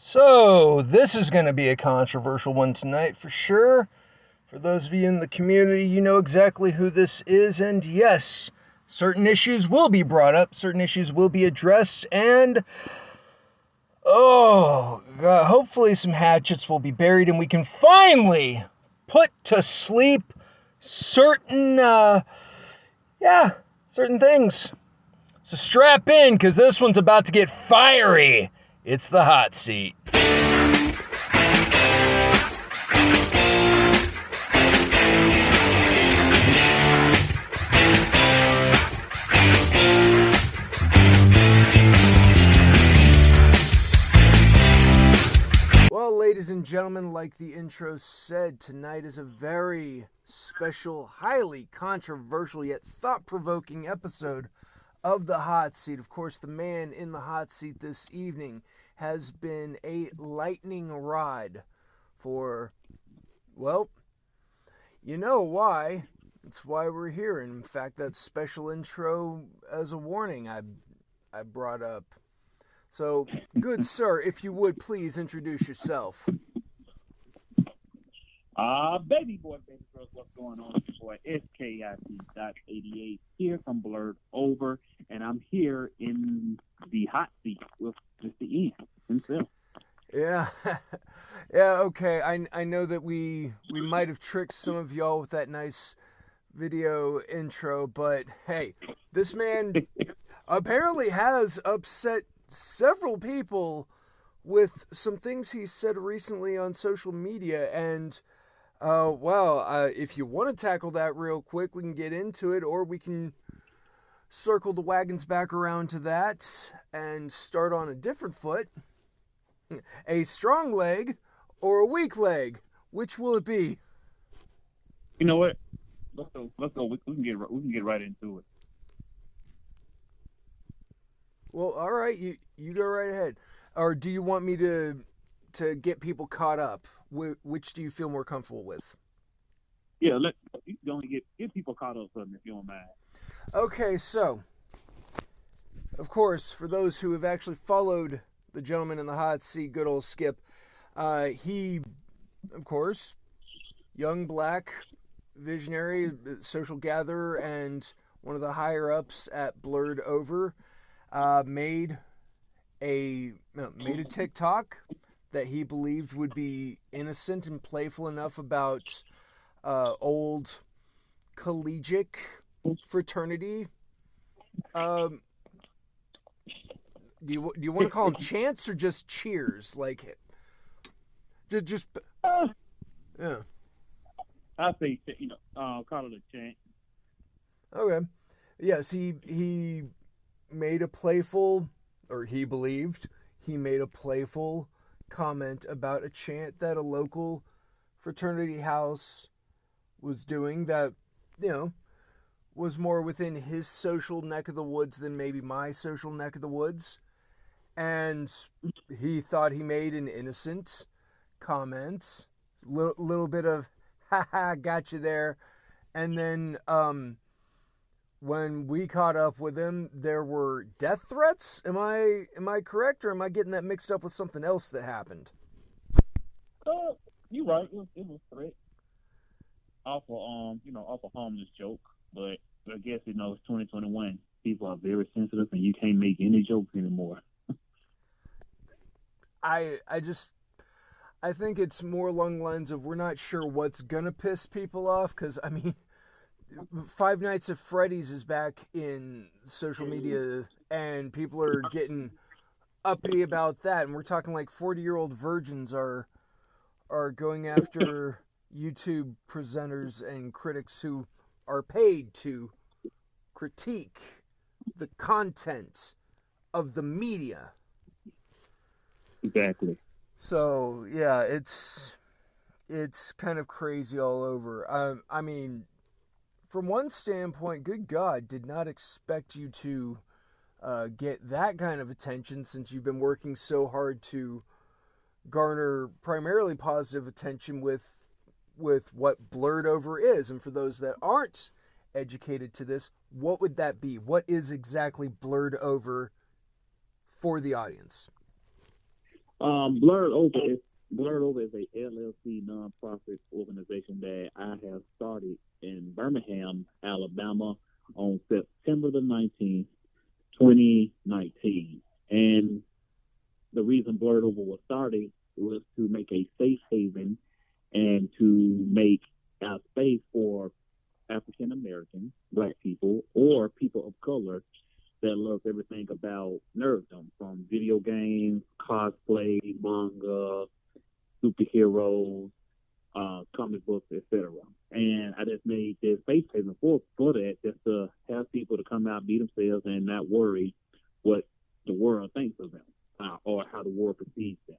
So, this is going to be a controversial one tonight for sure. For those of you in the community, you know exactly who this is, and yes, certain issues will be brought up, certain issues will be addressed, and hopefully some hatchets will be buried and we can finally put to sleep certain things. So strap in, because this one's about to get fiery. It's the hot seat. Well, ladies and gentlemen, like the intro said, tonight is a very special, highly controversial yet thought-provoking episode of the hot seat. Of course, the man in the hot seat this evening has been a lightning rod for, well, you know why. That's why we're here. And in fact, that special intro as a warning I brought up. So, good sir, if you would please introduce yourself. Baby boys, what's going on? It's your boy SKIC.88 here from Blurred Over, and I'm here in the hot seat with Mr. Ian himself. Yeah, okay. I know that we might have tricked some of y'all with that nice video intro, but hey, this man apparently has upset several people with some things he said recently on social media, and if you want to tackle that real quick, we can get into it, or we can circle the wagons back around to that and start on a different foot. A strong leg or a weak leg? Which will it be? You know what? Let's go. We can get right into it. Well, all right. You go right ahead. Or do you want me to get people caught up? Which do you feel more comfortable with? Yeah, you can only get people caught up with if you don't mind. Okay, so, of course, for those who have actually followed the gentleman in the hot seat, good old Skip, he, of course, young black visionary, social gatherer, and one of the higher ups at Blurred Over, made a TikTok that he believed would be innocent and playful enough about old collegiate fraternity. Do you want to call them chants or just cheers? Like, just yeah. I say call it a chant. Okay. Yes, he made a playful, or he believed he made a playful comment about a chant that a local fraternity house was doing that, was more within his social neck of the woods than maybe my social neck of the woods. And he thought he made an innocent comment, little bit of, haha, got you there. And then, when we caught up with him, there were death threats. Am I correct, or am I getting that mixed up with something else that happened? You're right. It was threat. Awful harmless joke. But I guess it's 2021. People are very sensitive, and you can't make any jokes anymore. I think it's more along the lines of we're not sure what's gonna piss people off, because I mean, Five Nights at Freddy's is back in social media, and people are getting uppity about that, and we're talking like 40-year-old virgins are going after YouTube presenters and critics who are paid to critique the content of the media. Exactly. So yeah, it's kind of crazy all over. I mean, from one standpoint, good God, did not expect you to get that kind of attention, since you've been working so hard to garner primarily positive attention with what Blurred Over is. And for those that aren't educated to this, what would that be? What is exactly Blurred Over for the audience? Blurred Over is a LLC nonprofit organization that I have started in Birmingham, Alabama, on September the 19th, 2019. And the reason Blurred Over was started was to make a safe haven and to make a space for African Americans, Black people, or people of color that loves everything about nerddom, from video games, cosplay, manga, superheroes, comic books, etc. And I just made this space haven for that, just to have people to come out, be themselves, and not worry what the world thinks of them or how the world perceives them.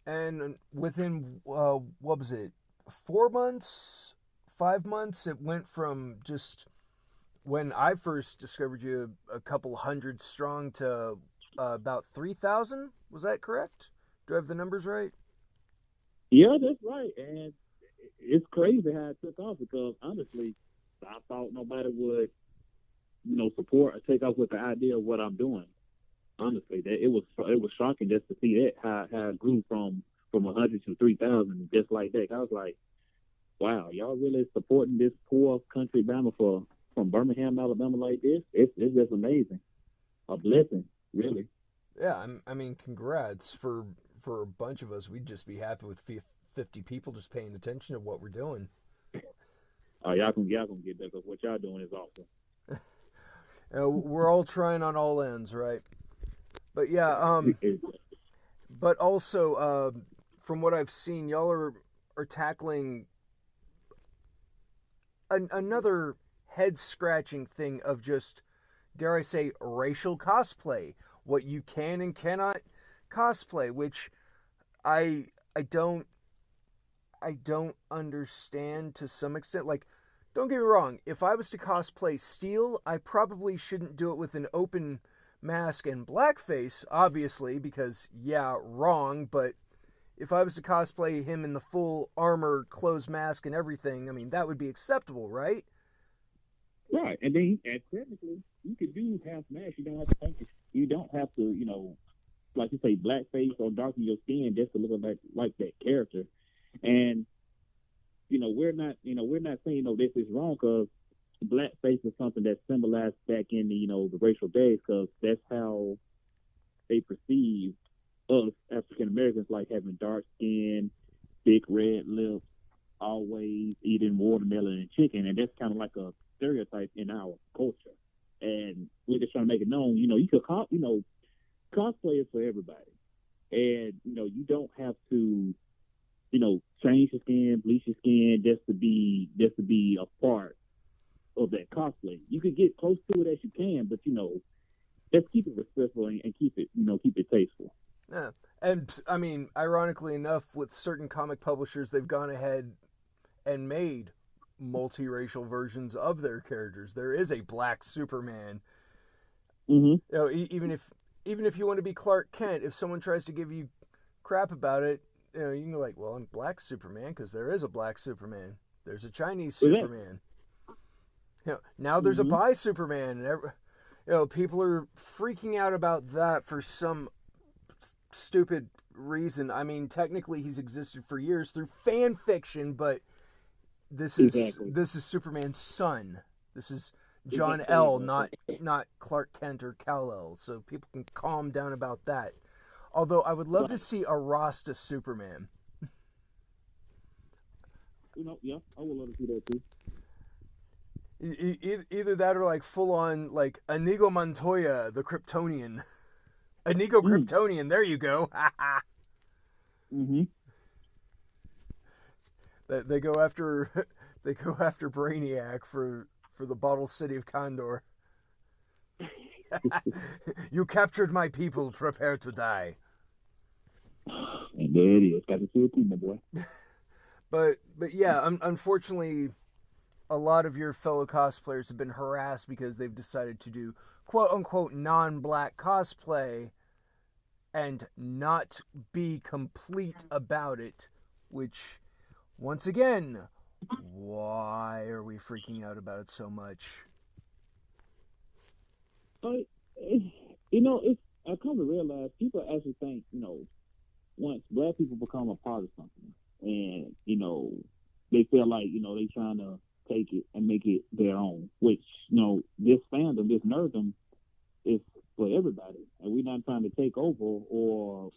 And within, what was it, 4 months, 5 months, it went from just when I first discovered you a couple hundred strong to about 3,000. Was that correct? Do I have the numbers right? Yeah, that's right. And it's crazy how it took off because honestly, I thought nobody would, support or take off with the idea of what I'm doing. Honestly, that it was shocking just to see that how it grew from 100 to 3,000 just like that. I was like, wow, y'all really supporting this poor country Bama from Birmingham, Alabama like this? It's just amazing, a blessing, really. Yeah, I mean, congrats for a bunch of us. We'd just be happy with 50 people just paying attention to what we're doing. Y'all can get that because what y'all doing is awesome. We're all trying on all ends, right? But yeah, but also from what I've seen, y'all are tackling another head scratching thing of just, dare I say, racial cosplay. What you can and cannot cosplay, which I don't understand to some extent. Like, don't get me wrong, if I was to cosplay Steel, I probably shouldn't do it with an open mask and blackface, obviously, because yeah, wrong, but if I was to cosplay him in the full armor, closed mask and everything, I mean, that would be acceptable, right? Right. And then technically you could do half mask. You don't have to paint it. You don't have to, like you say, blackface or darken your skin just to look like that character. And we're not saying this is wrong because blackface is something that symbolized back in the racial days because that's how they perceive us African Americans, like having dark skin, big red lips, always eating watermelon and chicken, and that's kind of like a stereotype in our culture. And we're just trying to make it known, you could cosplay is for everybody, and you don't have to change your skin, bleach your skin just to be a part of that cosplay. You could get close to it as you can, but just keep it respectful and keep it tasteful. Yeah. And I mean, ironically enough, with certain comic publishers, they've gone ahead and made multiracial versions of their characters. There is a black Superman. Mm-hmm. Even if you want to be Clark Kent, if someone tries to give you crap about it, you can go like, well, I'm Black Superman because there is a Black Superman. There's a Chinese Superman. Now there's a bi Superman, and people are freaking out about that for some stupid reason. I mean, technically he's existed for years through fan fiction, but this is Superman's son. This is John L, not Clark Kent or Kal-El. So people can calm down about that. Although I would love to see a Rasta Superman. Yeah, I would love to see that too. Either that or like full on like Inigo Montoya, the Kryptonian. Inigo Kryptonian, there you go. Mm-hmm. They go after Brainiac for the bottle city of Condor. You captured my people, prepare to die. And there it is. Got to see it too, my boy. But yeah, unfortunately, a lot of your fellow cosplayers have been harassed because they've decided to do quote-unquote non-black cosplay and not be complete about it, which, once again, why are we freaking out about it so much? It's I come to realize people actually think, once black people become a part of something, and they feel like they trying to take it and make it their own. Which this fandom, this nerddom, is for everybody, and we're not trying to take over or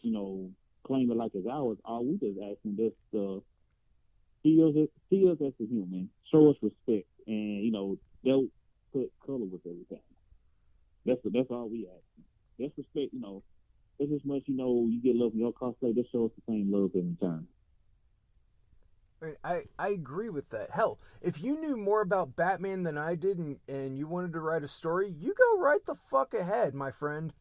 claim it like it's ours. All we just asking this to see us as a human, show us respect, and they'll put color with everything. That's all we ask. Just respect, just as much you get love from your cosplay. Just show us the same love in return. I agree with that. Hell, if you knew more about Batman than I did and you wanted to write a story, you go right the fuck ahead, my friend.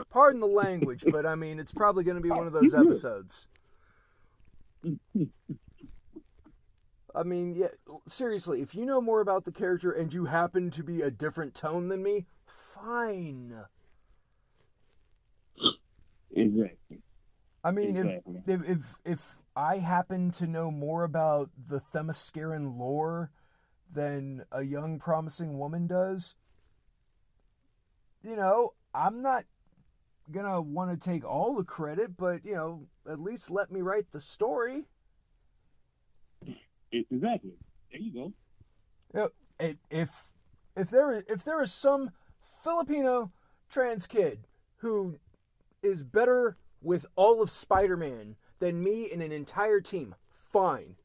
Pardon the language, but I mean, it's probably going to be one of those episodes. I mean, yeah, seriously, if you know more about the character and you happen to be a different tone than me, fine. Exactly. I mean, if I happen to know more about the Themysciran lore than a young promising woman does, I'm not gonna want to take all the credit, but at least let me write the story. Exactly. There you go. If there is some Filipino trans kid who is better with all of Spider-Man than me and an entire team, fine.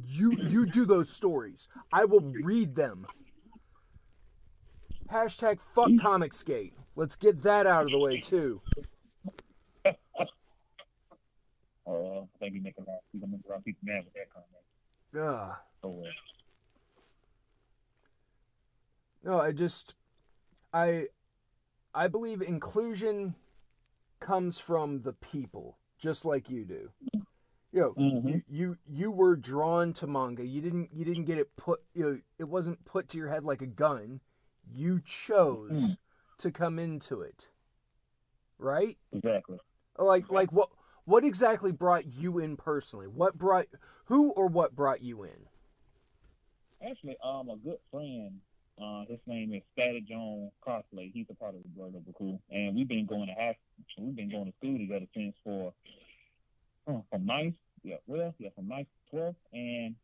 You do those stories. I will read them. Hashtag fuck Comicsgate. Let's get that out of the way too. I think you make a lot of people mad with that comment. No, I believe inclusion comes from the people, just like you do. You were drawn to manga. You didn't get it put. It wasn't put to your head like a gun. You chose to come into it, right? Exactly. Like what exactly brought you in personally? What brought you in? Actually, a good friend. His name is Static Jones Cosplay. He's a part of the Blood of the Crew, and we've been going to school together since from ninth, from ninth to 12th, and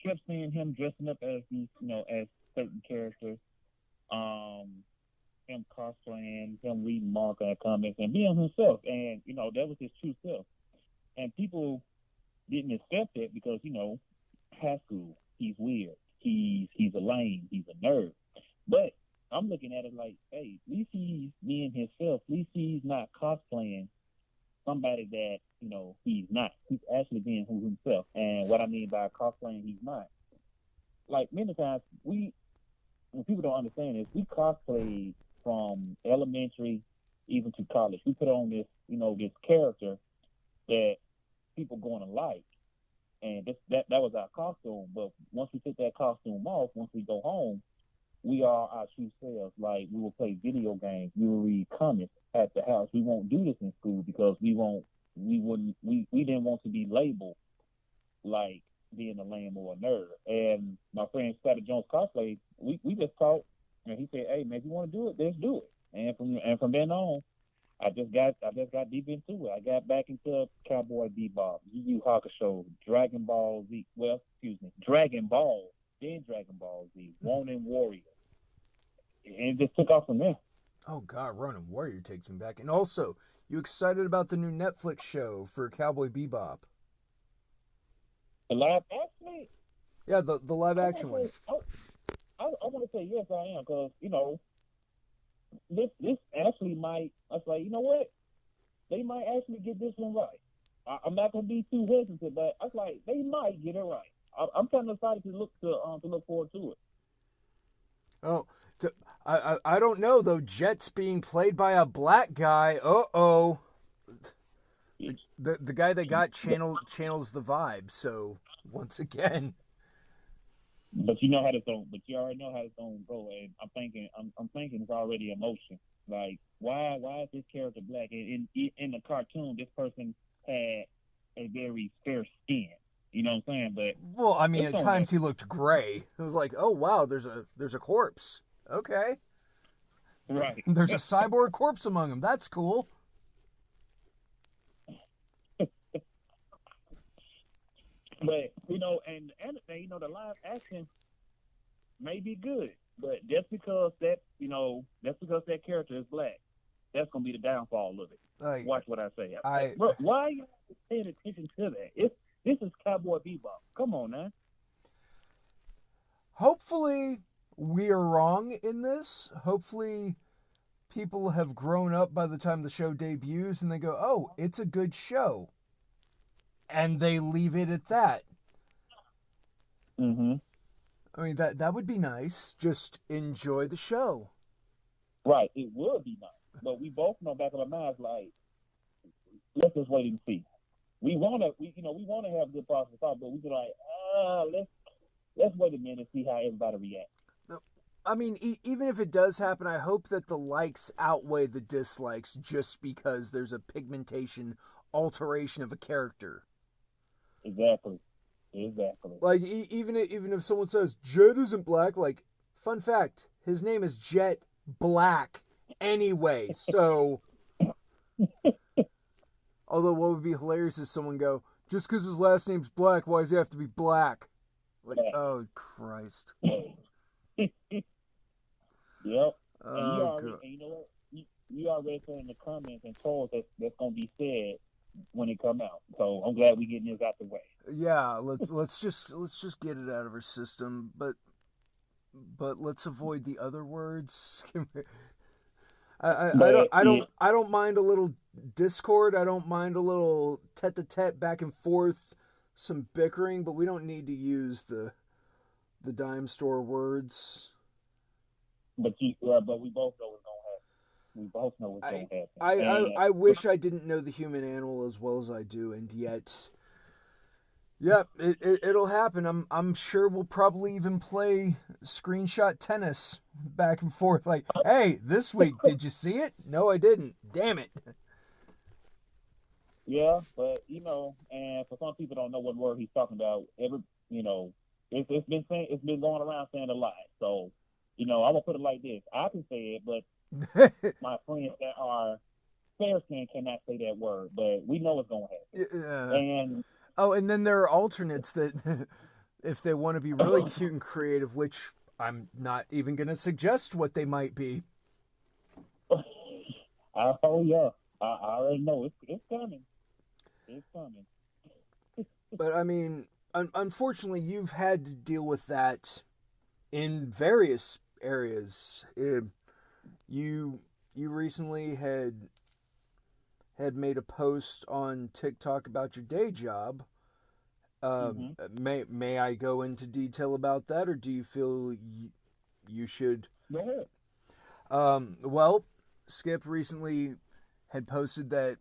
kept seeing him dressing up as these, as certain characters, him cosplaying, him reading manga comics, and being himself, and that was his true self, and people didn't accept it because high school, he's weird. He's a lame. He's a nerd. But I'm looking at it like, hey, at least he's being himself. At least he's not cosplaying somebody that he's not. He's actually being himself. And what I mean by cosplaying, he's not. Like many times, when people don't understand this, we cosplay from elementary even to college. We put on this, this character that people going to like. And that was our costume. But once we take that costume off, once we go home, we are our true selves. Like, we will play video games. We will read comics at the house. We won't do this in school because we didn't want to be labeled like being a lame or a nerd. And my friend Static Jones Cosplay, we just talked, and he said, hey, man, if you want to do it, let's do it. And from then on, I just got deep into it. I got back into Cowboy Bebop, Yu Yu Hakusho, Dragon Ball Z. Well, excuse me, Dragon Ball, then Dragon Ball Z, Ronin Warrior, and it just took off from there. Oh God, Ronin Warrior takes me back. And also, you excited about the new Netflix show for Cowboy Bebop? The live action? Yeah, the live action one. I want to say yes, I am, because this actually might. I was like, you know what? They might actually get this one right. I'm not gonna be too hesitant, but I was like, they might get it right. I'm kind of excited to look forward to it. Oh, I don't know though. Jet's being played by a black guy. Uh-oh. The guy that got channels the vibe. So once again. But you already know how it's gonna go, and I'm thinking it's already emotion. Like, why is this character black? In the cartoon, this person had a very fair skin. You know what I'm saying? But well, I mean, at times he looked gray. It was like, oh wow, there's a corpse. Okay. Right. There's a cyborg corpse among them. That's cool. But and the live action may be good, but just because that character is black, that's gonna be the downfall of it. Like, Watch what I say. I Bro, why are you paying attention to that? This is Cowboy Bebop. Come on now. hopefully we are wrong in this. Hopefully people have grown up by the time the show debuts and they go, "Oh, it's a good show." And they leave it at that. Mm-hmm. I mean, that would be nice. Just enjoy the show. Right. It would be nice, but we both know back of our minds, like, let's just wait and see. We wanna have good positive thought, but we be like, let's wait a minute and see how everybody reacts. I mean, even if it does happen, I hope that the likes outweigh the dislikes just because there's a pigmentation alteration of a character. Exactly. Like, even if someone says, Jet isn't black, like, fun fact, his name is Jet Black anyway, so... Although what would be hilarious is someone go, just because his last name's Black, why does he have to be black? Like, oh, Christ. Yep. Oh, And you know what? You already said in the comments and told us that's gonna be said when it come out. So I'm glad we getting this out the way. Yeah, let's just get it out of our system, but let's avoid the other words. I don't mind a little discord. I don't mind a little tete-a-tete back and forth, some bickering, but we don't need to use the dime store words. But we both know what's gonna happen. We both know what's gonna happen. I wish I didn't know the human animal as well as I do, and yet, yep, it'll happen. I'm sure we'll probably even play screenshot tennis back and forth. Like, hey, this week, did you see it? No, I didn't. Damn it. Yeah, but and for some people don't know what word he's talking about. It's been going around saying a lot. So, I'm gonna put it like this: I can say it, but my friends that are fair skinned cannot say that word. But we know it's gonna happen. And then there are alternates that, if they want to be really cute and creative, which I'm not even gonna suggest what they might be. Oh yeah, I already know it's coming. It's coming. But I mean, unfortunately, you've had to deal with that in various areas. You recently had made a post on TikTok about your day job. May I go into detail about that, or do you feel you should? Go ahead. Well, Skip recently had posted that,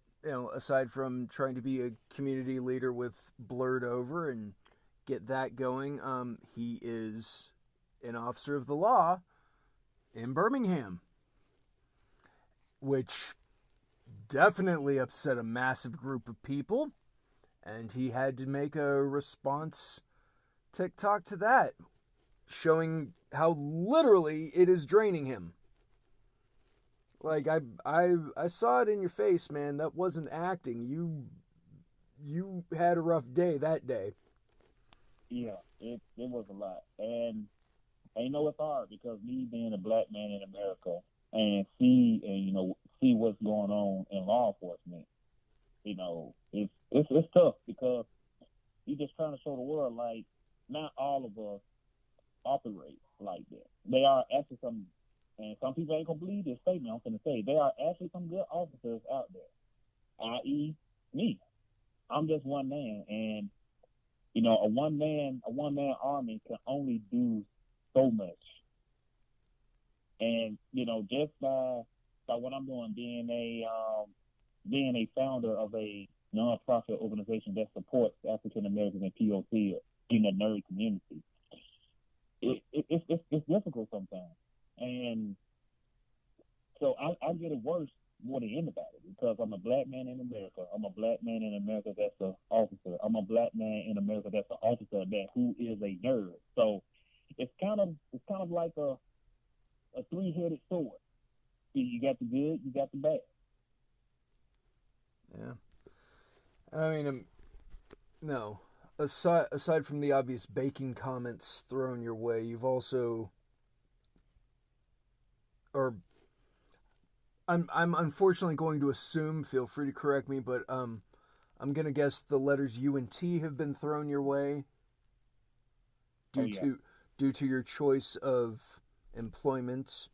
aside from trying to be a community leader with Blurred Over and get that going, he is an officer of the law in Birmingham, which definitely upset a massive group of people, and he had to make a response TikTok to that, showing how literally it is draining him. Like, I saw it in your face, man. That wasn't acting. You had a rough day that day. Yeah, it was a lot. And it's hard because me being a black man in America and see what's going on in law enforcement, it's tough because you're just trying to show the world, like, not all of us operate like that. They are actually and some people ain't gonna believe this statement I'm gonna say. There are actually some good officers out there, i.e. me. I'm just one man, and a one man army can only do so much. And just by what I'm doing, being a founder of a nonprofit organization that supports African Americans and POC in the nerd community, it's difficult sometimes. And so I get it worse more than anybody because I'm a black man in America. I'm a black man in America that's an officer. I'm a black man in America that's an officer who is a nerd. So it's kind of like a three-headed sword. You got the good, you got the bad. Yeah. I mean, no. Aside from the obvious baking comments thrown your way, you've also, or I'm unfortunately going to assume. Feel free to correct me, but I'm gonna guess the letters U and T have been thrown your way Oh due yeah. to due to your choice of employment.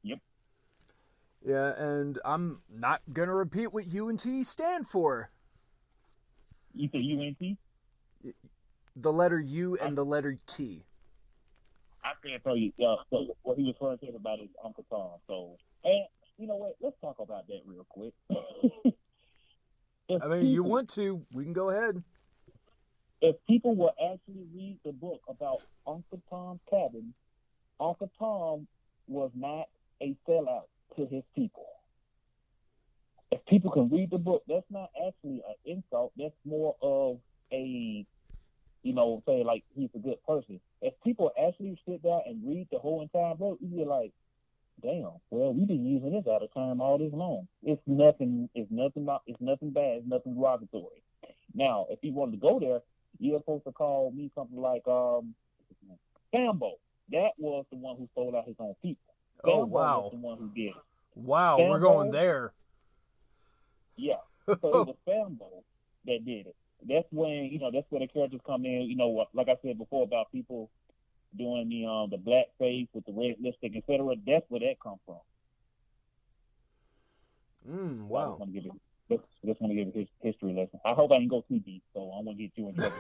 Yep. Yeah, and I'm not gonna repeat what U and T stand for. You said UNT? The letter U I, and the letter T. I can't tell you. So what he was referring to about is Uncle Tom. So, and you know what? Let's talk about that real quick. if I mean, you people, want to, we can go ahead. if people will actually read the book about Uncle Tom's Cabin, Uncle Tom was not a sellout to his people. If people can read the book, that's not actually an insult. That's more of a, say like he's a good person. If people actually sit down and read the whole entire book, you'd be like, damn, well, we've been using this out of time all this long. It's nothing bad, it's nothing derogatory. Now, if you wanted to go there, you're supposed to call me something like Sambo. That was the one who sold out his own people. Oh, Sambo wow. was the one who did it. Wow, Sambo, we're going there. Yeah. So it was Sambo that did it. That's when, that's where the characters come in, like I said before about people doing the black face with the red lipstick, etc. That's where that comes from. Wow. So I just want to give a history lesson. I hope I didn't go too deep, so I won't get you in trouble.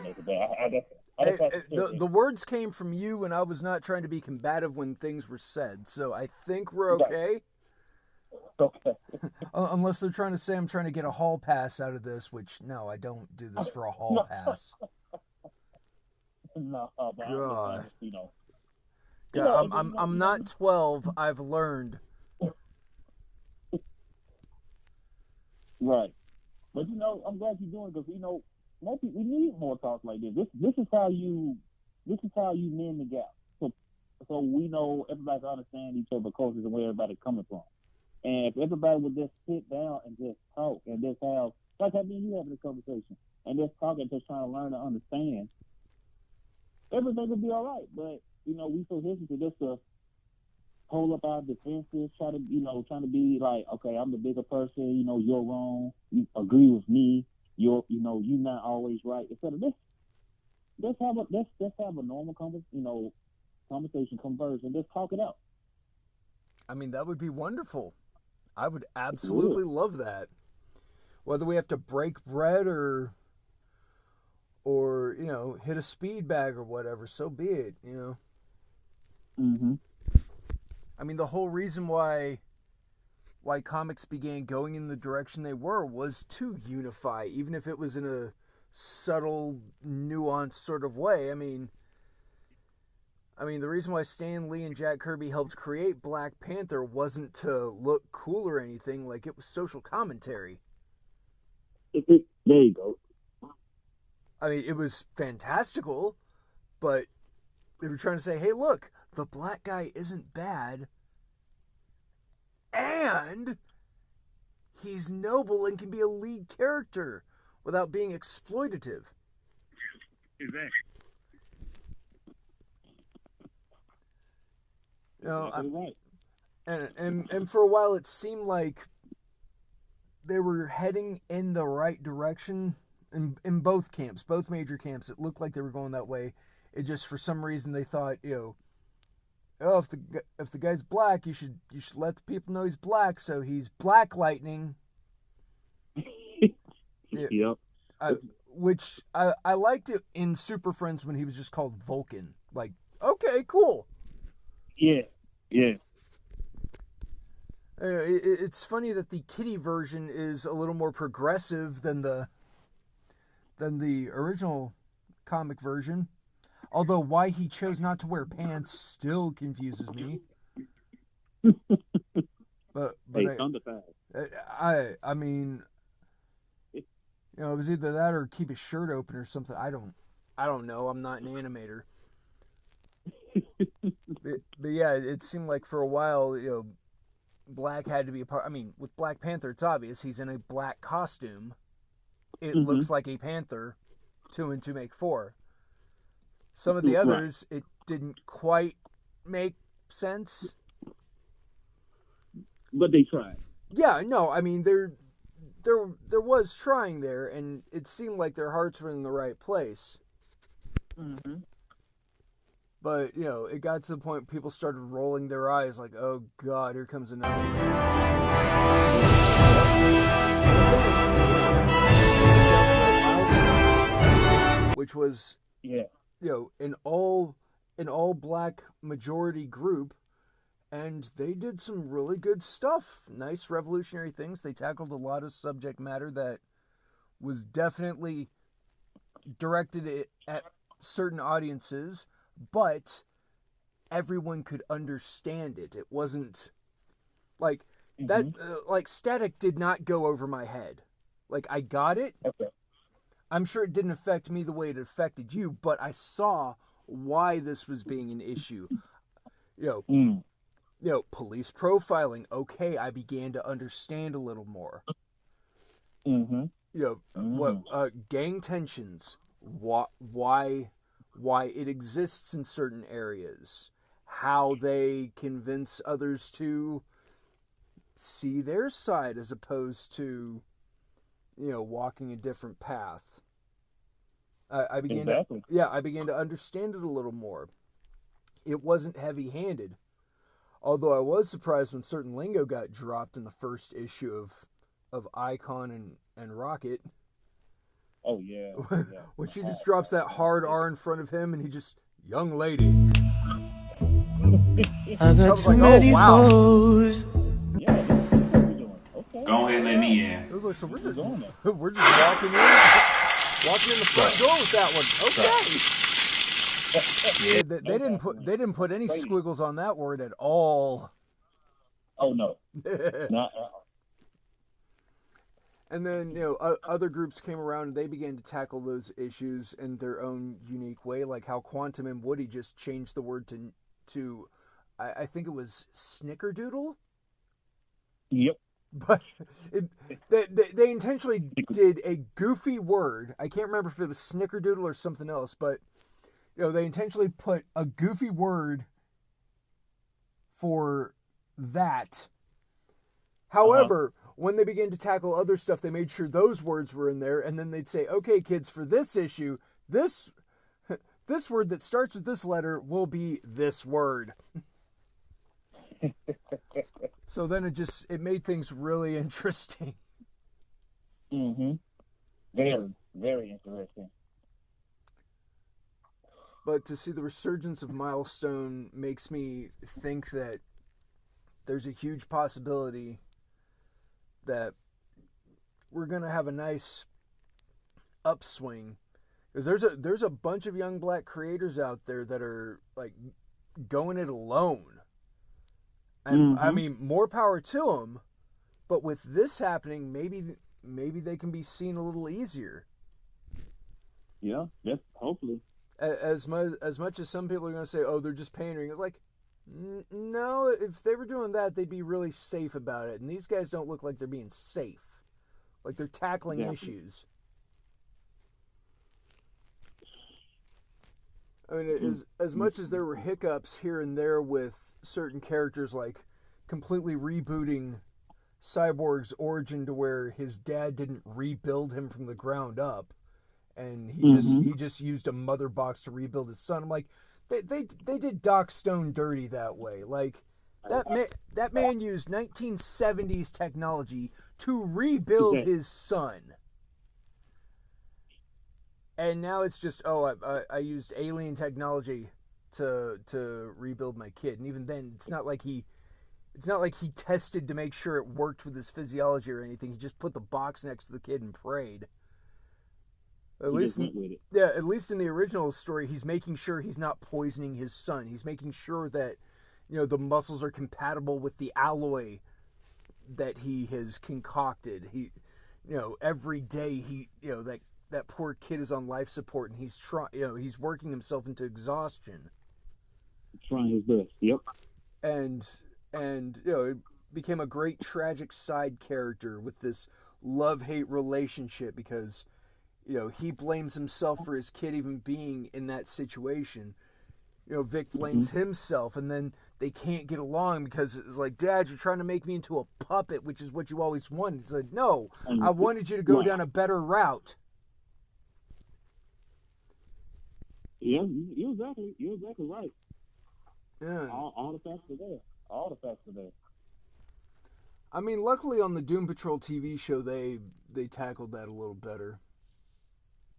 But The words came from you, and I was not trying to be combative when things were said, so I think we're okay. Okay. Unless they're trying to say I'm trying to get a hall pass out of this, which, no, I don't do this for a hall pass. No, but God. I'm I'm not 12. I've learned. Right. But I'm glad you're doing it because more people, we need more talks like this. This is how you mend the gap. So we know everybody can understand each other's cultures and where everybody's coming from. And if everybody would just sit down and just talk and just have, like I mean, you having a conversation and just talk and just trying to learn to understand, everything will be all right. But we so hesitant just to hold up our defenses, trying to be like, okay, I'm the bigger person. You're wrong. You agree with me. You're not always right. Instead of this, let's have a normal conversation, converse, and just talk it out. I mean, that would be wonderful. I would absolutely love that. Whether we have to break bread or hit a speed bag or whatever, so be it. Mm-hmm. I mean, the whole reason why comics began going in the direction they were was to unify, even if it was in a subtle, nuanced sort of way. I mean, the reason why Stan Lee and Jack Kirby helped create Black Panther wasn't to look cool or anything. Like, it was social commentary. There you go. I mean, it was fantastical, but they were trying to say, hey, look, the black guy isn't bad, and he's noble and can be a lead character without being exploitative. Exactly. Right. And for a while it seemed like they were heading in the right direction in both camps, both major camps. It looked like they were going that way. It just, for some reason, they thought, if the guy's black, you should let the people know he's black, so he's Black Lightning. Yep. Which I liked it in Super Friends when he was just called Vulcan. Like, okay, cool. Yeah. It's funny that the kitty version is a little more progressive than the original comic version. Although why he chose not to wear pants still confuses me. But I mean, it was either that or keep his shirt open or something. I don't know. I'm not an animator. But yeah, it seemed like for a while, black had to be a part. I mean, with Black Panther, it's obvious he's in a black costume. It Mm-hmm. looks like a panther. 2 and 2 make 4. Some of the others, it didn't quite make sense. But they tried. Yeah, no, I mean there was trying there, and it seemed like their hearts were in the right place. Mm-hmm. But it got to the point people started rolling their eyes, like, "Oh God, here comes another one." Which was, an all black majority group. And they did some really good stuff. Nice revolutionary things. They tackled a lot of subject matter that was definitely directed at certain audiences, but everyone could understand it. It wasn't like that. Like Static did not go over my head. Like, I got it. Okay. I'm sure it didn't affect me the way it affected you, but I saw why this was being an issue. Police profiling. Okay, I began to understand a little more. What gang tensions? Why it exists in certain areas? How they convince others to see their side as opposed to, walking a different path. I began to understand it a little more. It wasn't heavy-handed. Although I was surprised when certain lingo got dropped in the first issue of Icon and Rocket. Oh, yeah. When she just drops that hard R in front of him and he just, young lady. I got too many foes. Yeah, this is what we're doing. Okay. Go ahead and let me in. It was like, so we're just walking in the front door with that one. Okay. Yeah. They didn't put any squiggles on that word at all. Oh no. Not. And then other groups came around and they began to tackle those issues in their own unique way, like how Quantum and Woody just changed the word to I think it was snickerdoodle. Yep. But they intentionally did a goofy word. I can't remember if it was snickerdoodle or something else, but they intentionally put a goofy word for that. However, when they began to tackle other stuff, they made sure those words were in there, and then they'd say, "Okay, kids, for this issue, this word that starts with this letter will be this word." So then it made things really interesting. Very, very interesting. But to see the resurgence of Milestone makes me think that there's a huge possibility that we're going to have a nice upswing. Because there's a bunch of young black creators out there that are like going it alone. And I mean, more power to them. But with this happening, maybe they can be seen a little easier. Yeah, hopefully. As much as some people are going to say, "Oh, they're just pandering," it's like, no, if they were doing that, they'd be really safe about it. And these guys don't look like they're being safe, like they're tackling issues. I mean, as much as there were hiccups here and there with certain characters, like completely rebooting Cyborg's origin to where his dad didn't rebuild him from the ground up. And he just used a mother box to rebuild his son. I'm like, they did Doc Stone dirty that way. Like that man used 1970s technology to rebuild his son. And now it's just, I used alien technology to rebuild my kid. And even then, it's not like he tested to make sure it worked with his physiology or anything. He just put the box next to the kid and prayed. At least in the original story, he's making sure he's not poisoning his son. He's making sure that the muscles are compatible with the alloy that he has concocted. He, every day that poor kid is on life support and he's working himself into exhaustion. Trying his best. Yep. And became a great tragic side character with this love-hate relationship because, he blames himself for his kid even being in that situation. Vic blames himself, and then they can't get along because it's like, Dad, you're trying to make me into a puppet, which is what you always wanted. He's like, no, I wanted you to go down a better route. Yeah, you're exactly right. Yeah. All the facts are there. All the facts are there. I mean, luckily on the Doom Patrol TV show, they tackled that a little better.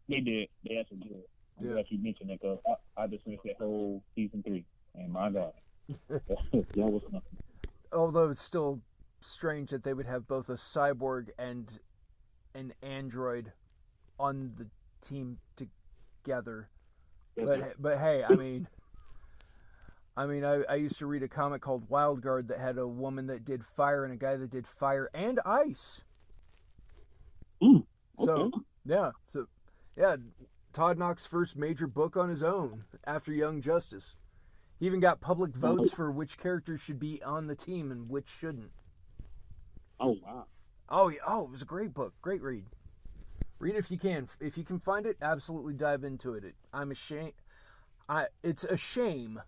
They did. They actually did. I'm glad you mentioned it because I just finished that whole season 3, and my God, that was nothing. Although it's still strange that they would have both a cyborg and an android on the team together. But hey, I mean, I used to read a comic called Wild Guard that had a woman that did fire and a guy that did fire and ice. Okay. So yeah, Todd Knox's first major book on his own after Young Justice. He even got public votes for which characters should be on the team and which shouldn't. Oh wow. Oh yeah. Oh, it was a great book. Great read. Read it if you can. If you can find it, absolutely dive into it. I'm ashamed. It's a shame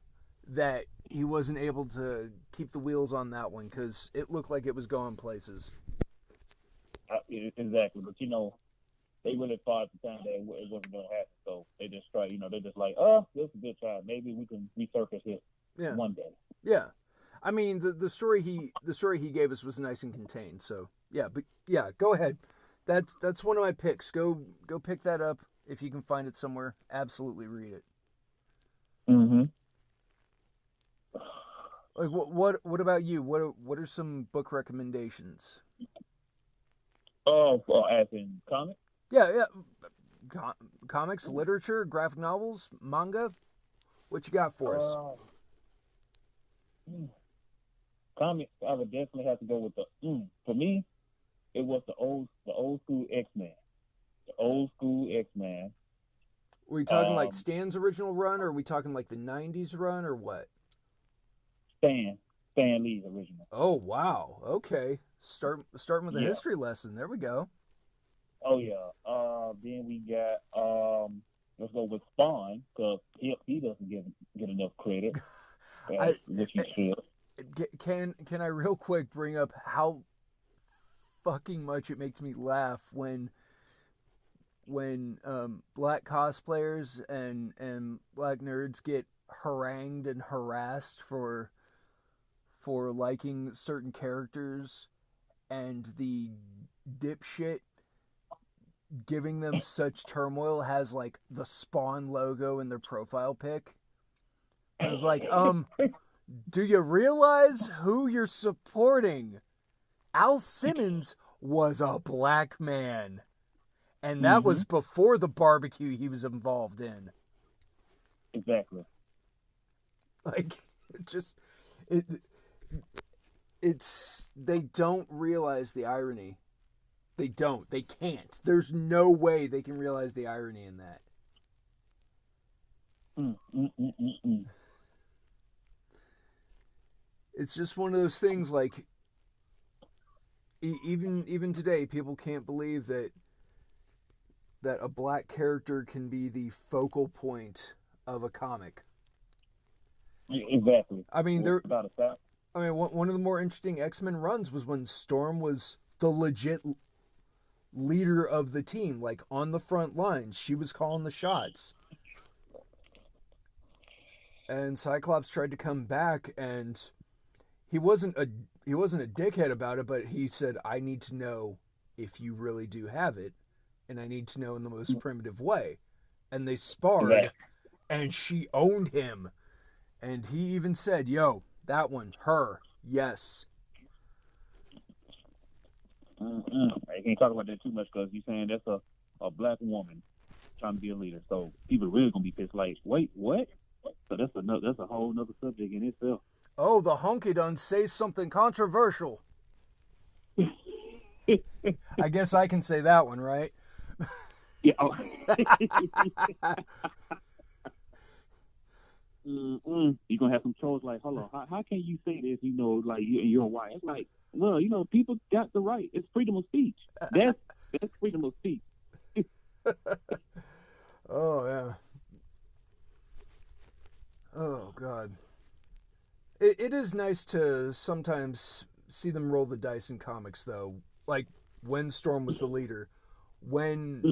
that he wasn't able to keep the wheels on that one because it looked like it was going places. Exactly, but they really thought at the time that it wasn't going to happen, so they just tried. They're just like, this is a good try. Maybe we can resurface it one day. Yeah, I mean the story he gave us was nice and contained. So yeah, but yeah, go ahead. That's one of my picks. Go pick that up if you can find it somewhere. Absolutely read it. Mm-hmm. Like what about you? What are some book recommendations? Oh, as in comics? Yeah. Comics, literature, graphic novels, manga. What you got for us? Comics, I would definitely have to go with for me, it was the old school X-Men. The old school X-Men. Are we talking like Stan's original run, or are we talking like the 90s run, or what? Stan Lee's original. Oh, wow. Okay. Starting with a history lesson. There we go. Oh, yeah. Then we got, let's go with Spawn, because he doesn't get enough credit, which he should. Can I real quick bring up how fucking much it makes me laugh when black cosplayers and black nerds get harangued and harassed for liking certain characters, and the dipshit giving them such turmoil has like the Spawn logo in their profile pic. I was like, do you realize who you're supporting? Al Simmons was a black man. And that was before the barbecue he was involved in. Exactly. Like, it's they don't realize the irony. They don't. They can't. There's no way they can realize the irony in that. It's just one of those things, like, even today, people can't believe that a black character can be the focal point of a comic. Exactly. I mean, one of the more interesting X-Men runs was when Storm was the legit leader of the team, like on the front lines. She was calling the shots. And Cyclops tried to come back, and he wasn't a dickhead about it, but he said, I need to know if you really do have it, and I need to know in the most primitive way. And they sparred, and she owned him. And he even said, yo, that one, her, yes. I can't talk about that too much because you're saying that's a black woman trying to be a leader. So people are really going to be pissed like, wait, what? So that's a whole nother subject in itself. Oh, the honky done say something controversial. I guess I can say that one, right? Yeah. You're gonna have some trolls like, hold on, how can you say this? Like you're white. It's like, well, people got the right. It's freedom of speech. That's freedom of speech. Oh yeah. Oh God. It is nice to sometimes see them roll the dice in comics, though. Like when Storm was the leader, when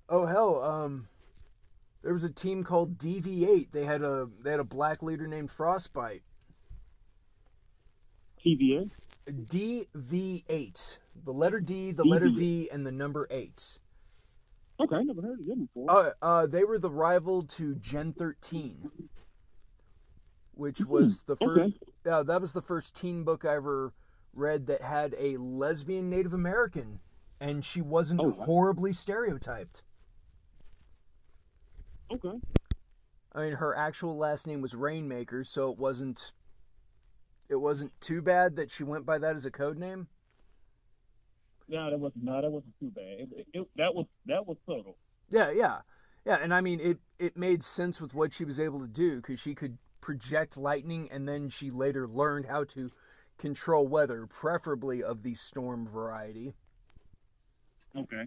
oh hell, there was a team called DV8. They had a black leader named Frostbite. TVA? DV8. The letter D, the letter V, and the number 8. Okay, I never heard of them before. They were the rival to Gen 13, which was the first. Okay. That was the first teen book I ever read that had a lesbian Native American, and she wasn't horribly stereotyped. Okay. I mean, her actual last name was Rainmaker, so it wasn't too bad that she went by that as a code name. No, that wasn't too bad. That was subtle. Yeah, and I mean, it made sense with what she was able to do, because she could project lightning, and then she later learned how to control weather, preferably of the storm variety. Okay.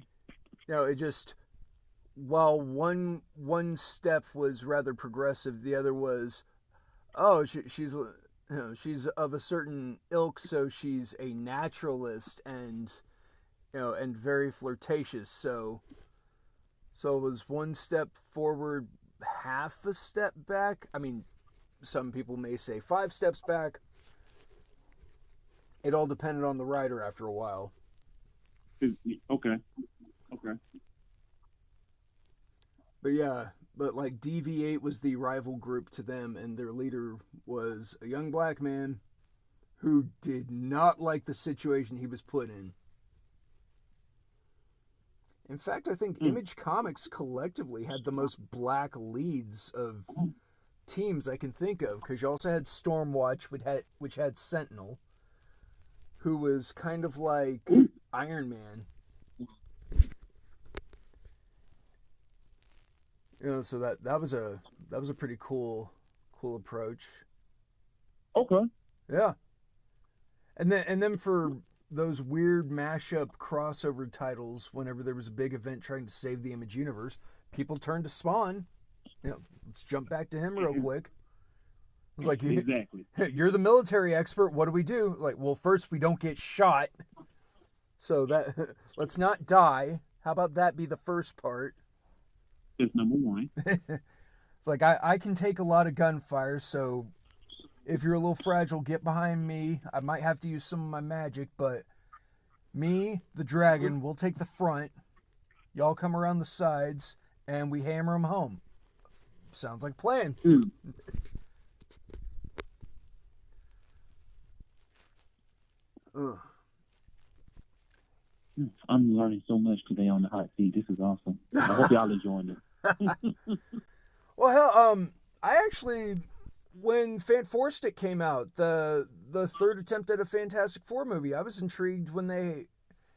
It just, while one step was rather progressive, the other was, she's of a certain ilk, so she's a naturalist and very flirtatious. So it was one step forward, half a step back. I mean, some people may say 5 steps back. It all depended on the writer after a while. Okay. But like DV8 was the rival group to them, and their leader was a young black man who did not like the situation he was put in. In fact, I think Image Comics collectively had the most black leads of teams I can think of, because you also had Stormwatch, which had Sentinel, who was kind of like Iron Man. So that was a pretty cool approach. Okay. Yeah. And then for those weird mashup crossover titles, whenever there was a big event trying to save the Image universe, people turned to Spawn. Let's jump back to him real quick. It was like, exactly. You're the military expert. What do we do? Like, well, first we don't get shot. So that let's not die. How about that be the first part? That's number one. It's like, I can take a lot of gunfire, so if you're a little fragile, get behind me. I might have to use some of my magic, but me, the dragon, will take the front. Y'all come around the sides, and we hammer them home. Sounds like a plan. I'm learning so much today on the hot seat. This is awesome. I hope y'all enjoying it. Well, hell, I actually, when Fantastic came out, the third attempt at a Fantastic Four movie, I was intrigued when they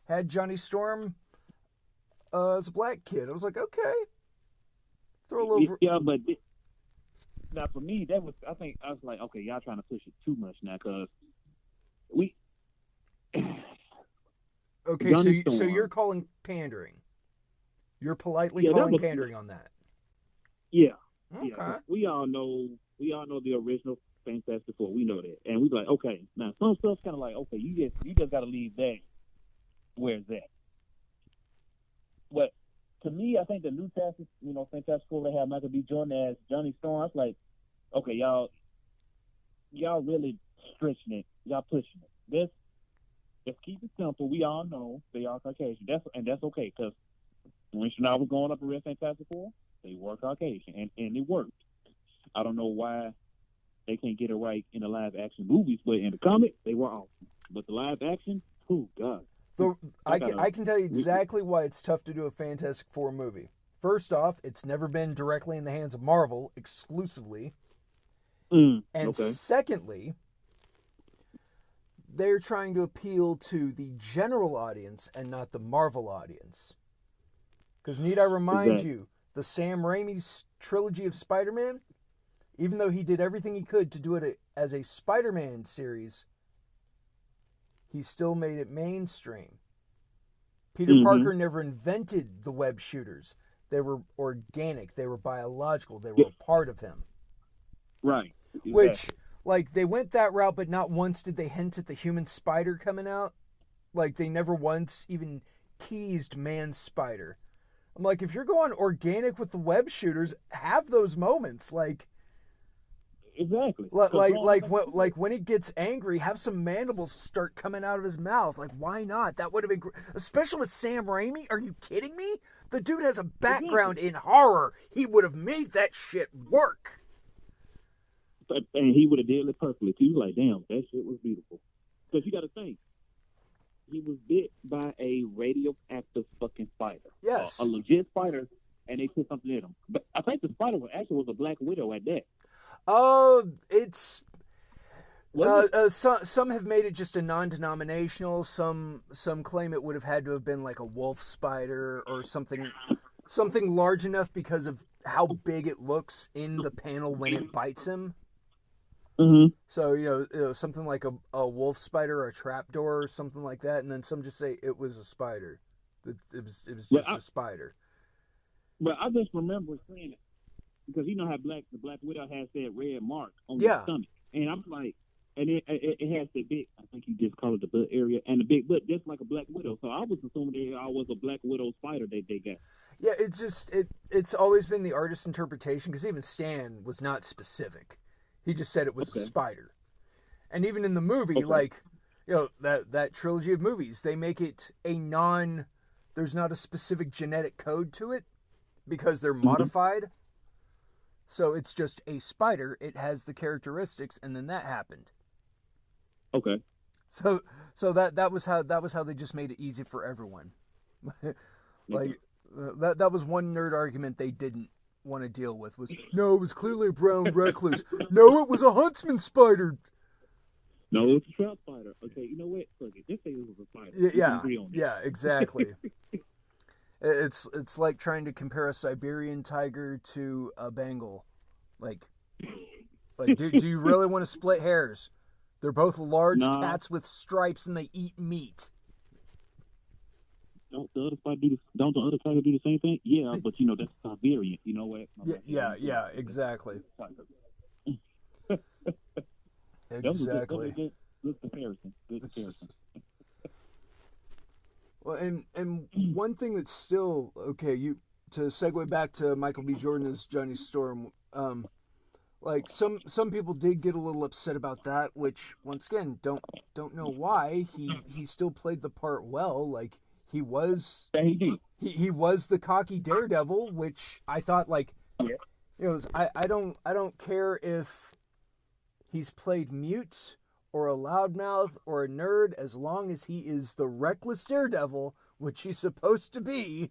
had Johnny Storm as a black kid. I was like, okay, throw a little. Yeah, but now for me, I was like, okay, y'all trying to push it too much now, because we. Okay, so you're calling pandering. You're politely calling pandering on that. Yeah. Okay. Yeah. We all know the original Fantastic Four. We know that, and we like, okay, now some stuff's kind of like, okay, you just got to leave that where it's at. But to me, I think the new Fantastic Four, they have Michael B. Jordan as Johnny Storm. I was like, okay, y'all really stretching it. Y'all pushing it. Just keep it simple. We all know they are Caucasian. That's okay, because when Chanel was going up a real Fantastic Four, they were Caucasian, and it worked. I don't know why they can't get it right in the live action movies, but in the comic, they were awesome. But the live action, oh God. So I can tell you exactly why it's tough to do a Fantastic Four movie. First off, it's never been directly in the hands of Marvel exclusively. And secondly, they're trying to appeal to the general audience and not the Marvel audience. Because need I remind you, the Sam Raimi's trilogy of Spider-Man, even though he did everything he could to do it as a Spider-Man series, he still made it mainstream. Peter Parker never invented the web shooters. They were organic. They were biological. They were a part of him. Right. Exactly. Which, like, they went that route, but not once did they hint at the human spider coming out. Like, they never once even teased man spider. I'm like, if you're going organic with the web shooters, have those moments. Like, exactly. Like when he gets angry, have some mandibles start coming out of his mouth. Like, why not? That would have been great. Especially with Sam Raimi. Are you kidding me? The dude has a background in horror. He would have made that shit work. And he would have did it perfectly too. Like, damn, that shit was beautiful. Because you got to think, he was bit by a radioactive fucking spider. Yes. A legit spider, and they put something in him. But I think the spider was a Black Widow at that. It's some have made it just a non-denominational. Some claim it would have had to have been like a wolf spider or something large enough because of how big it looks in the panel when it bites him. Mm-hmm. So you know something like a wolf spider or a trapdoor or something like that, and then some just say it was a spider. It was just a spider. But I just remember seeing it because you know how the Black Widow has that red mark on the stomach, and I'm like, and it has the big. I think you just call it the butt area and the big butt, just like a Black Widow. So I was assuming they all was a Black Widow spider they got. Yeah, it's always been the artist's interpretation because even Stan was not specific. He just said it was a spider. And even in the movie, like, you know, that trilogy of movies, they make it there's not a specific genetic code to it because they're modified. So it's just a spider. It has the characteristics, and then that happened. Okay. So that was how they just made it easy for everyone. Like that was one nerd argument they didn't want to deal with was, no, it was clearly a brown recluse. No, it was a huntsman spider. No, it's a trap spider. Okay, you know what? Fuck it. Just say it was a spider. Yeah, exactly. It's like trying to compare a Siberian tiger to a Bengal. Like do you really want to split hairs? They're both large cats with stripes and they eat meat. Don't the other tiger do the same thing? Yeah, but you know that's Siberian. You know what? Yeah, exactly. Exactly. Good comparison. Well, and one thing that's still okay, to segue back to Michael B. Jordan as Johnny Storm, like some people did get a little upset about that, which once again don't know why. He still played the part well, like. He was the cocky daredevil, which I thought I don't care if he's played mute or a loudmouth or a nerd as long as he is the reckless daredevil, which he's supposed to be.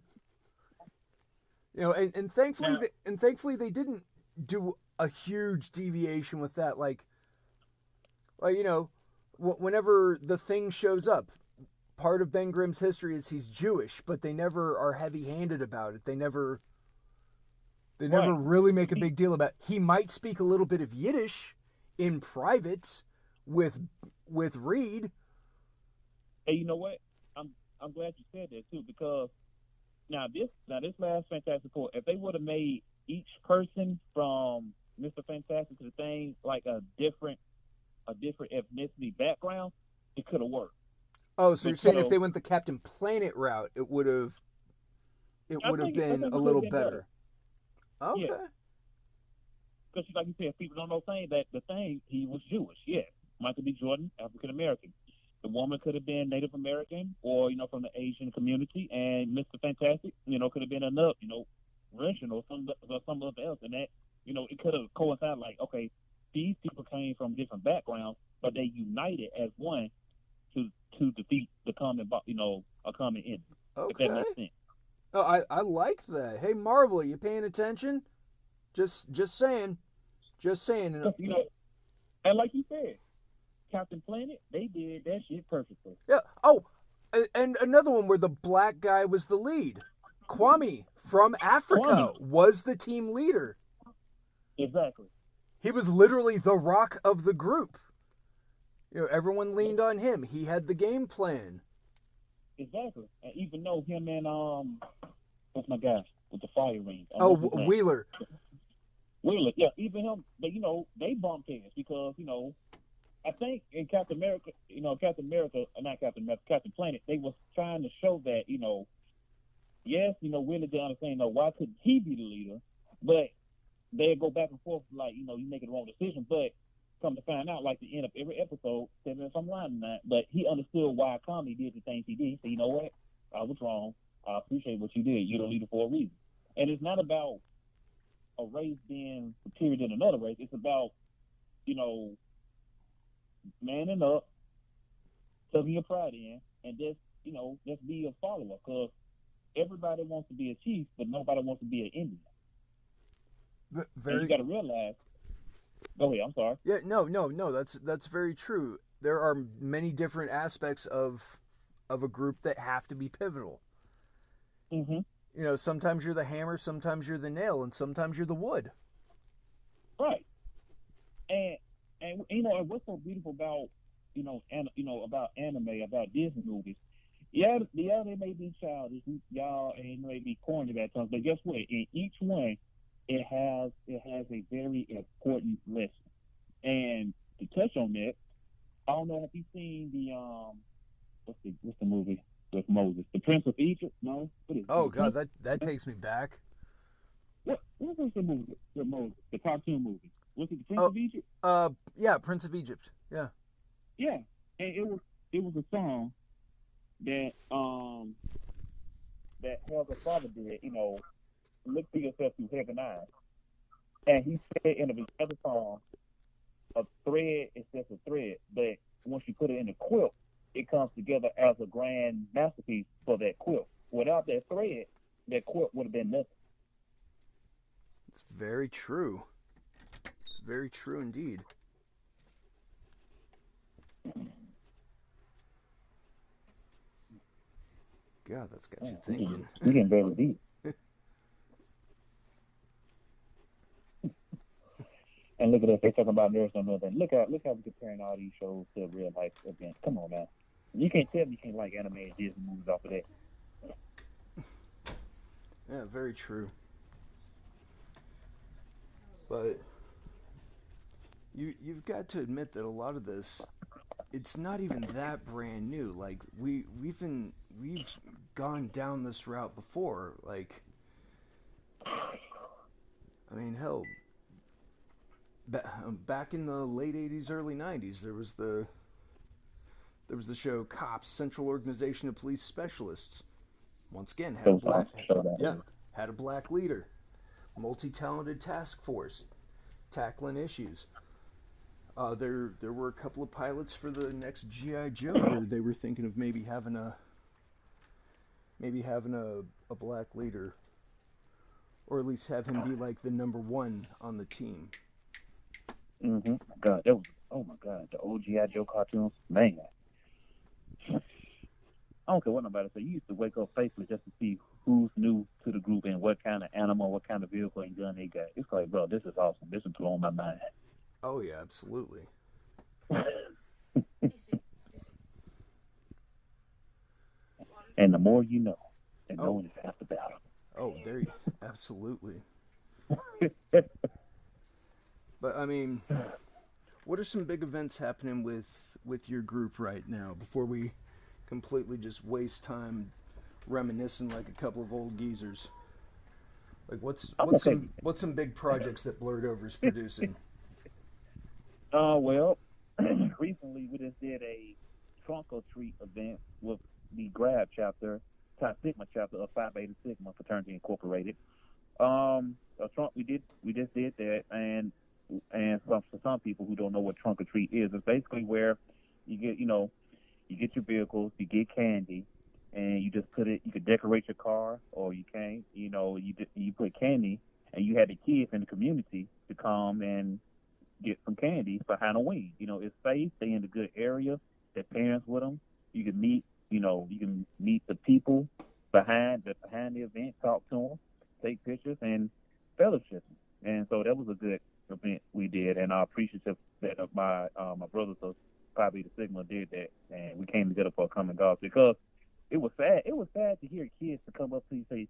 You know, and thankfully they didn't do a huge deviation with that. Like you know, whenever the Thing shows up. Part of Ben Grimm's history is he's Jewish, but they never are heavy-handed about it. They never really make a big deal about it. He might speak a little bit of Yiddish in private with Reed. Hey, you know what? I'm glad you said that too, because now this last Fantastic Four, if they would have made each person from Mr. Fantastic to the Thing like a different ethnicity background, it could have worked. Oh, so you're saying if they went the Captain Planet route, it would have been a little better. Okay. Yeah. Because, like you said, people don't know that the Thing, he was Jewish. Yeah. Michael B. Jordan, African American. The woman could have been Native American or, you know, from the Asian community. And Mr. Fantastic, you know, could have been another, you know, Russian or some other else. And that, you know, it could have coincided like, okay, these people came from different backgrounds, but they united as one to defeat the common enemy. Okay. If that makes sense. Oh, I like that. Hey, Marvel, are you paying attention? Just saying. You know, and like you said, Captain Planet, they did that shit perfectly. Yeah. Oh, and another one where the black guy was the lead. Kwame from Africa was the team leader. Exactly. He was literally the rock of the group. Everyone leaned on him. He had the game plan. Exactly. And even though him and what's my guy with the fire rings? Wheeler. Wheeler, yeah, even him. They bumped heads because I think in Captain America, Captain Planet, they was trying to show that yes, Wheeler did understand, why couldn't he be the leader, but they go back and forth like you make the wrong decision, but come to find out, like the end of every episode, said if I'm lying on that, but he understood why Kami did the things he did. He said, you know what, I was wrong. I appreciate what you did. You're the leader for a reason. And it's not about a race being superior than another race. It's about, manning up, tugging your pride in, and just be a follower. Because everybody wants to be a chief, but nobody wants to be an Indian. And you got to realize. Go ahead. I'm sorry. Yeah, no. That's very true. There are many different aspects of a group that have to be pivotal. Mm-hmm. Sometimes you're the hammer, sometimes you're the nail, and sometimes you're the wood. Right. And what's so beautiful about about anime, about Disney movies? Yeah, they may be childish, y'all, and they may be corny at times, but guess what? In each one, it has a very important lesson. And to touch on that, I don't know if you've seen the what's the movie with Moses, The Prince of Egypt? No, what is it? Oh God, that takes me back. What was the movie with Moses? The cartoon movie? Was it The Prince of Egypt? Yeah, Prince of Egypt. Yeah. Yeah, and it was a song that Helga's father did. Look to yourself through heaven eyes. And he said in the other song, a thread is just a thread, but once you put it in a quilt, it comes together as a grand masterpiece for that quilt. Without that thread, that quilt would have been nothing. It's very true. It's very true indeed. God, that's got you thinking. We can barely deep. And look at us, they're talking about nerds and another. Look how we're comparing all these shows to real life events. Come on now. You can't tell me you can't like anime and Disney movies off of that. Yeah, very true. But you've got to admit that a lot of this, it's not even that brand new. Like we've gone down this route before. Like, I mean, hell, back in the late '80s, early '90s, there was the show Cops, Central Organization of Police Specialists. Once again, had a black leader, multi-talented task force, tackling issues. There were a couple of pilots for the next G.I. Joe where they were thinking of maybe having a black leader, or at least have him be like the number one on the team. Mm-hmm. God, that was, oh my God, the old G.I. Joe cartoons, man. I don't care what nobody say. You used to wake up faithfully just to see who's new to the group and what kind of animal, what kind of vehicle and gun they got. It's like, bro, this is awesome. This is blowing my mind. Oh yeah, absolutely. And the more you know, and knowing is half the battle. Oh, absolutely. But I mean, what are some big events happening with your group right now before we completely just waste time reminiscing like a couple of old geezers? Like what's some big projects that Blurred Over is producing? Well, recently we just did a trunk or treat event with the Grab chapter, Psi Sigma chapter of Phi Beta Sigma Fraternity Incorporated. A trunk we just did that, and for some people who don't know what trunk or treat is, it's basically where you get you get your vehicles, you get candy, and you just put it. You could decorate your car, or you can't. You put candy, and you had the kids in the community to come and get some candy for Halloween. It's safe. They in a good area. Their parents with them. You can meet. You can meet the people behind the event, talk to them, take pictures, and fellowship. And so that was a good event we did. and I'm appreciative that my brothers of probably the Sigma did that, and we came together for a common cause because it was sad. It was sad to hear kids to come up to you and say,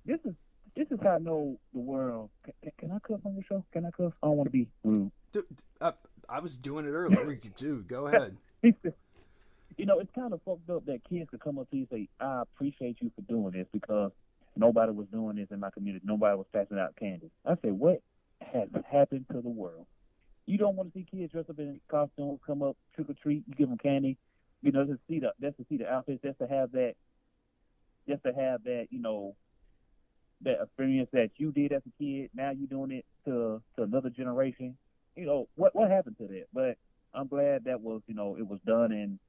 "This is how I know the world." Can I cuss on your show? Can I cuss? I don't want to be rude. Dude, I was doing it earlier. You could do. Go ahead. It's kind of fucked up that kids could come up to you and say, "I appreciate you for doing this because nobody was doing this in my community. Nobody was passing out candy." I say, what has happened to the world? You don't want to see kids dressed up in costumes come up trick or treat. You give them candy. Just to see the outfits, just to have that, that experience that you did as a kid. Now you're doing it to another generation. What happened to that? But I'm glad that was, it was done, and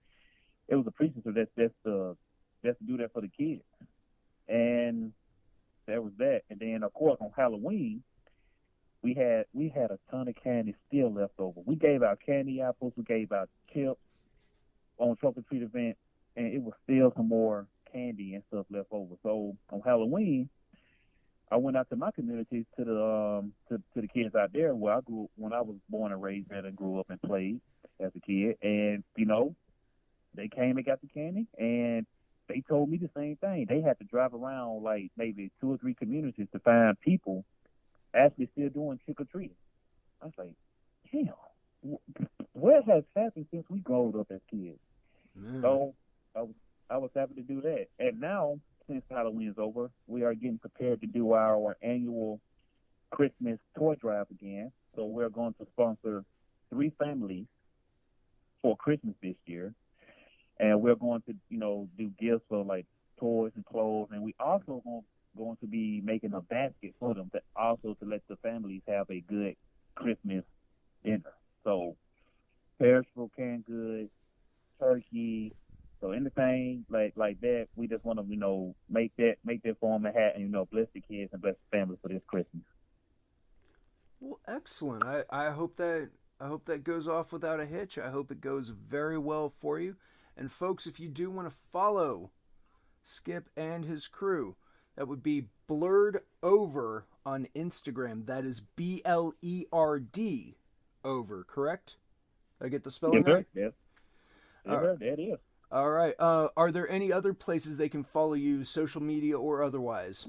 it was appreciative that's to do that for the kids. And that was that. And then of course on Halloween we had a ton of candy still left over. We gave out candy apples, we gave out chips on Trunk or Treat event, and it was still some more candy and stuff left over. So on Halloween, I went out to my community to the kids out there where I grew when I was born and raised there and grew up and played as a kid. And they came and got the candy, and they told me the same thing. They had to drive around like maybe 2 or 3 communities to find people actually still doing trick or treating. I was like, damn, what has happened since we growed up as kids? Man. So I was happy to do that. And now, since Halloween is over, we are getting prepared to do our annual Christmas toy drive again. So we're going to sponsor 3 families for Christmas this year. And we're going to, do gifts for like toys and clothes. And we also going to be making a basket for them to let the families have a good Christmas dinner. So perishable canned goods, turkey, so anything like that, we just want to, make that for them and have, and, bless the kids and bless the families for this Christmas. Well, excellent. I hope that goes off without a hitch. I hope it goes very well for you. And folks, if you do want to follow Skip and his crew, that would be Blurred Over on Instagram. That is BLERD over, correct? Did I get the spelling right? Yes. That is. All right. Are there any other places they can follow you, social media or otherwise?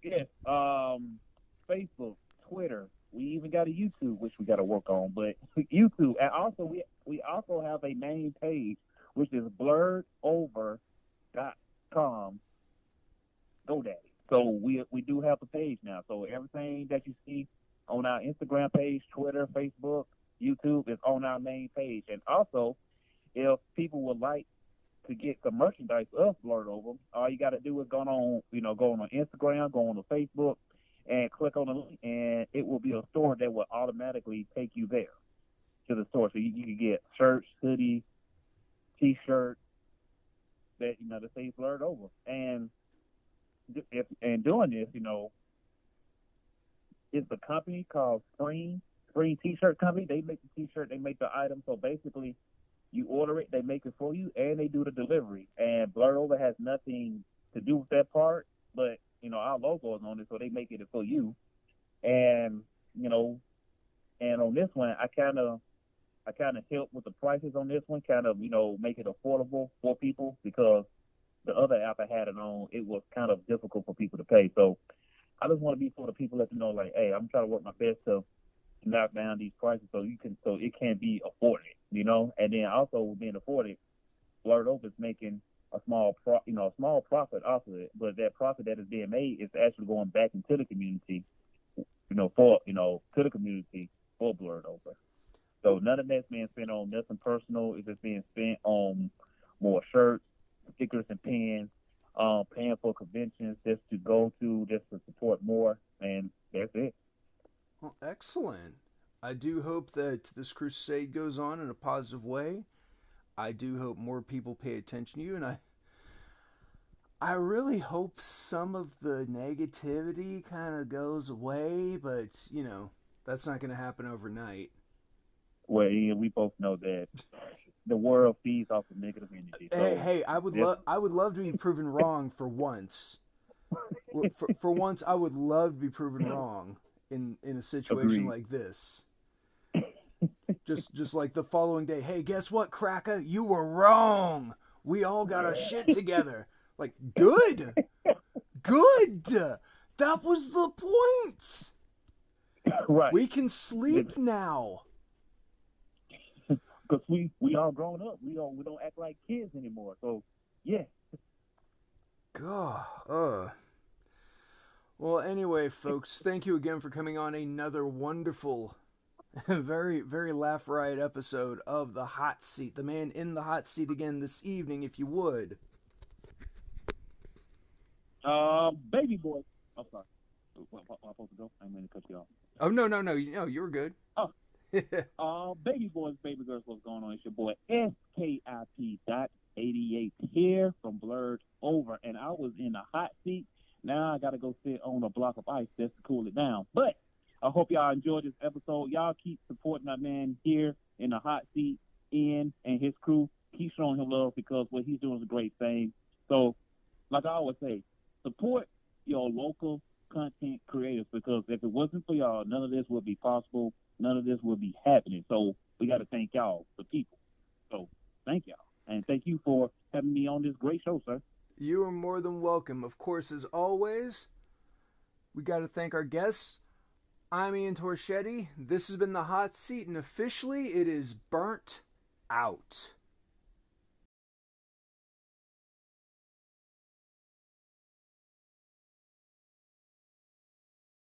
Yes. Facebook, Twitter. We even got a YouTube, which we got to work on. But YouTube, and also we also have a main page, which is blurredover.com. GoDaddy. So we do have a page now. So everything that you see on our Instagram page, Twitter, Facebook, YouTube is on our main page. And also, if people would like to get some merchandise of Blurred Over, all you got to do is go on Instagram, go on Facebook, and click on the link, and it will be a store that will automatically take you there to the store. So you can get shirts, hoodies, T-shirts that that say Blurred Over. And doing this, it's a company called Spring T-Shirt Company. They make the T-shirt, they make the item. So basically, you order it, they make it for you, and they do the delivery. And Blurred Over has nothing to do with that part, but our logo is on it, so they make it for you. And and on this one, I kind of help with the prices on this one, kind of make it affordable for people, because the other app I had it on, it was kind of difficult for people to pay. So I just want to be for the people that like, hey, I'm trying to work my best to knock down these prices so it can be afforded, And then also being afforded, Blurred Over is making a small profit off of it, but that profit that is being made is actually going back into the community, to the community for Blurred Over. So none of that's being spent on nothing personal. It's just being spent on more shirts, stickers, and pens, paying for conventions just to go to, just to support more, and that's it. Well, excellent. I do hope that this crusade goes on in a positive way. I do hope more people pay attention to you, and I really hope some of the negativity kind of goes away, but, that's not going to happen overnight. Well, Ian, we both know that the world feeds off of negative energy. So hey, I would love to be proven wrong for once. For once, I would love to be proven wrong in a situation like this. Just like the following day, hey, guess what, Cracker? You were wrong. We all got our shit together. Like, good. Good. That was the point. Right. We can sleep now. Because we all grown up. We don't act like kids anymore. So, yeah. God. Well, anyway, folks, thank you again for coming on another wonderful, very, very laugh riot episode of The Hot Seat. The man in the hot seat again this evening, if you would. Baby boy. I'm sorry. Where am I supposed to go? I didn't mean to cut you off. Oh, no, you were good. Baby boys, baby girls, what's going on? It's your boy SKIP.88 here from Blurred Over. And I was in the hot seat. Now I got to go sit on a block of ice just to cool it down. But I hope y'all enjoyed this episode. Y'all keep supporting our man here in the hot seat, Ian and his crew. Keep showing him love because what he's doing is a great thing. So, like I always say, support your local content creators because if it wasn't for y'all, none of this would be possible. None of this would be happening. So we got to thank y'all, the people. So thank y'all. And thank you for having me on this great show, sir. You are more than welcome. Of course, as always, we got to thank our guests. I'm Ian Torchetti. This has been The Hot Seat, and officially it is burnt out.